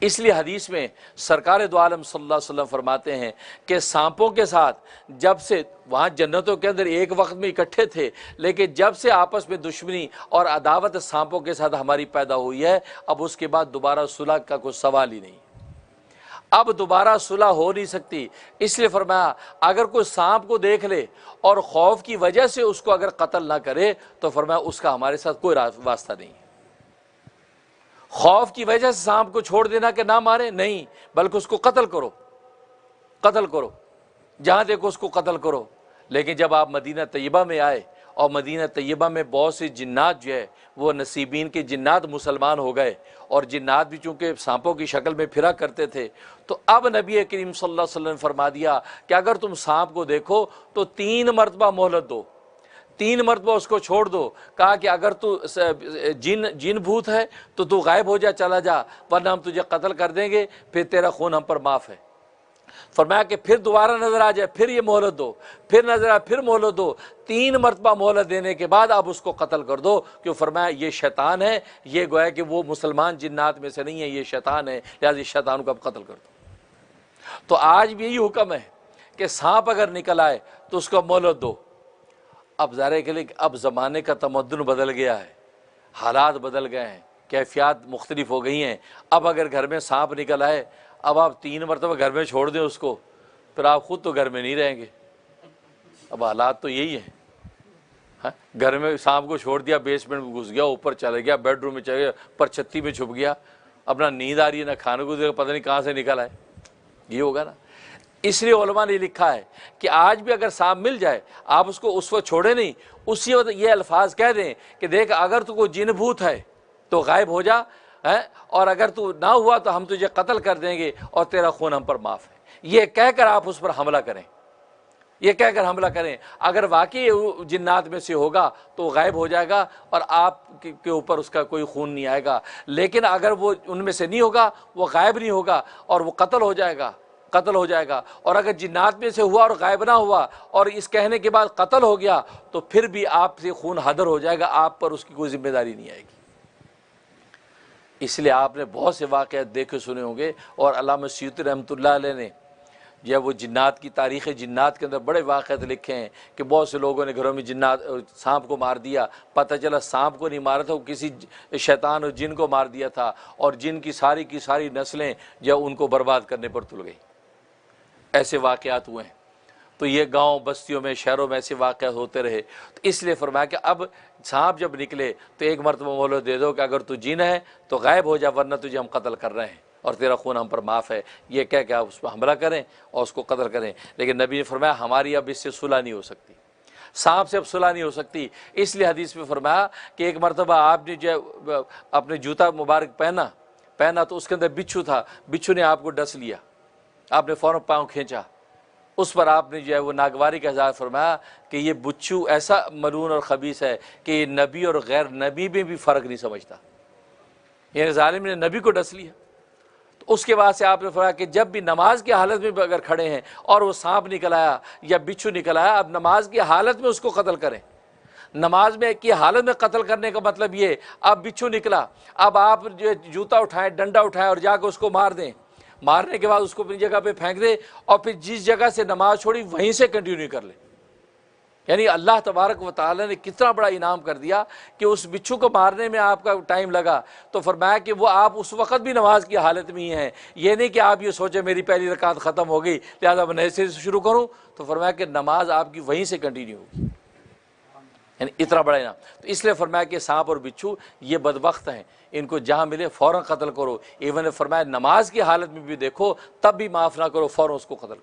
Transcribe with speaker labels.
Speaker 1: इसलिए हदीस में सरकार दो आलम सल्लल्लाहु अलैहि वसल्लम फरमाते हैं कि सांपों के साथ जब से वहाँ जन्नतों के अंदर एक वक्त में इकट्ठे थे, लेकिन जब से आपस में दुश्मनी और अदावत सांपों के साथ हमारी पैदा हुई है, अब उसके बाद दोबारा सुलह का कोई सवाल ही नहीं। अब दोबारा सुलह हो नहीं सकती। इसलिए फरमाया अगर कोई सांप को देख ले और खौफ की वजह से उसको अगर कत्ल ना करे तो फरमाया उसका हमारे साथ कोई वास्ता नहीं। खौफ की वजह से सांप को छोड़ देना कि ना मारे, नहीं, बल्कि उसको कत्ल करो, कत्ल करो, जहां देखो उसको कत्ल करो। लेकिन जब आप मदीना तैयबा में आए और मदीना तैयबा में बहुत सी जिन्नात जो है वो नसीबीन के जिन्नात मुसलमान हो गए, और जिन्नात भी चूंकि सांपों की शक्ल में फिरा करते थे, तो अब नबी करीम सल्लल्लाहु अलैहि वसल्लम ने फरमा दिया कि अगर तुम सांप को देखो तो 3 मरतबा मोहलत दो, 3 मरतबा उसको छोड़ दो। कहा कि अगर तू जिन भूत है तो तू गायब हो जा, चला जा, वरना हम तुझे कत्ल कर देंगे, फिर तेरा खून हम पर माफ़ है। फरमाया कि फिर दोबारा नजर आ जाए, फिर ये मोहलत दो, फिर नजर आए, फिर मोहलत दो। 3 मरतबा मोहलत देने के बाद अब उसको कत्ल कर दो, क्यों? फरमाया ये शैतान है, ये गोया कि वो मुसलमान जिन्नात में से नहीं है, ये शैतान है, लिहाजा इस शैतान को अब कत्ल कर दो। तो आज भी यही हुक्म है कि सांप अगर निकल आए तो उसको मोहलत दो। अब ज़ाहिर के लिए अब ज़माने का तमद्दुन बदल गया है, हालात बदल गए हैं, कैफियत मुख्तलिफ हो गई हैं। अब अगर घर में सांप निकल आए, अब आप 3 मरतबा घर में छोड़ दें उसको, फिर आप खुद तो घर में नहीं रहेंगे। अब हालात तो यही है। हाँ, घर में सांप को छोड़ दिया, बेसमेंट में घुस गया, ऊपर चला गया, बेडरूम में चले गया, पर छत्ती में छुप गया, अपना नींद आ रही है ना खाने को, पता नहीं कहाँ से निकल आए, ये होगा ना। इसलिए उलमा ने लिखा है कि आज भी अगर सांप मिल जाए आप उसको उस वक्त छोड़े नहीं, उसी वक्त ये अल्फाज कह दें कि देख अगर तू कोई जिन भूत है तो गायब हो जा है, और अगर तू ना हुआ तो हम तुझे कत्ल कर देंगे और तेरा खून हम पर माफ़ है। ये कहकर आप उस पर हमला करें, ये कहकर हमला करें। अगर वाकई जिन्नात में से होगा तो गायब हो जाएगा और आप के ऊपर उसका कोई खून नहीं आएगा। लेकिन अगर वो उनमें से नहीं होगा, वो गायब नहीं होगा और वो कत्ल हो जाएगा, कत्ल हो जाएगा। और अगर जिन्नात में से हुआ और गायब ना हुआ और इस कहने के बाद कत्ल हो गया तो फिर भी आपसे खून हदर हो जाएगा, आप पर उसकी कोई जिम्मेदारी नहीं आएगी। इसलिए आपने बहुत से वाक़यात देखे सुने होंगे, और अल्लामा सयूती रहमतुल्लाह अलैह ने जब वो जिन्नात की तारीख़ जिन्नात के अंदर बड़े वाक़यात लिखे हैं कि बहुत से लोगों ने घरों में जिन्नात सांप को मार दिया, पता चला सांप को नहीं मारा था, वो किसी शैतान और जिन को मार दिया था, और जिन की सारी नस्लें जब उनको बर्बाद करने पर तुल गई। ऐसे वाक़यात हुए हैं। तो ये गांव बस्तियों में शहरों में ऐसे वाक़यात होते रहे। तो इसलिए फरमाया कि अब सांप जब निकले तो 1 मरतबा मोहलत दे दो कि अगर तू जिन है तो गायब हो जा, वरना तुझे हम कत्ल कर रहे हैं और तेरा खून हम पर माफ़ है। ये कह के आप उस पर हमला करें और उसको कत्ल करें। लेकिन नबी ने फरमाया हमारी अब इससे सुलह नहीं हो सकती, सांप से अब सुलह नहीं हो सकती। इसलिए हदीस में फरमाया कि 1 मरतबा आपने जो अपने जूता मुबारक पहना तो उसके अंदर बिच्छू था, बिच्छू ने आपको डस लिया, आपने फ़ौरन पाँव खींचा, उस पर आपने जो है वो नागवारी का इज़हार फरमाया कि ये बिच्छू ऐसा मलून और ख़बीस है कि नबी और गैर नबी में भी फ़र्क नहीं समझता। यानी ज़ालिम ने नबी को डस लिया। तो उसके बाद से आपने फरमाया कि जब भी नमाज की हालत में अगर खड़े हैं और वो सांप निकल आया या बिच्छू निकल आया, अब नमाज की हालत में उसको कत्ल करें। नमाज में की हालत में कत्ल करने का मतलब ये, अब बिच्छू निकला, अब आप जो जूता उठाएं, डंडा उठाएं और जाकर उसको मार दें। मारने के बाद उसको अपनी जगह पे फेंक दे और फिर जिस जगह से नमाज छोड़ी वहीं से कंटिन्यू कर ले। यानी अल्लाह तबारक व तआला ने कितना बड़ा इनाम कर दिया कि उस बिच्छू को मारने में आपका टाइम लगा, तो फरमाया कि वो आप उस वक़्त भी नमाज की हालत में ही हैं। ये नहीं कि आप ये सोचें मेरी पहली रकात ख़त्म हो गई लिहाजा मैं नए से शुरू करूँ, तो फरमाया कि नमाज आपकी वहीं से कंटिन्यू होगी। यानी इतना बड़ा इनाम। तो इसलिए फरमाया कि सांप और बिच्छू ये बदबख्त हैं, इनको जहाँ मिले फ़ौरन कत्ल करो। इवन फरमाया नमाज की हालत में भी देखो तब भी माफ़ ना करो, फ़ौरन उसको कत्ल करो।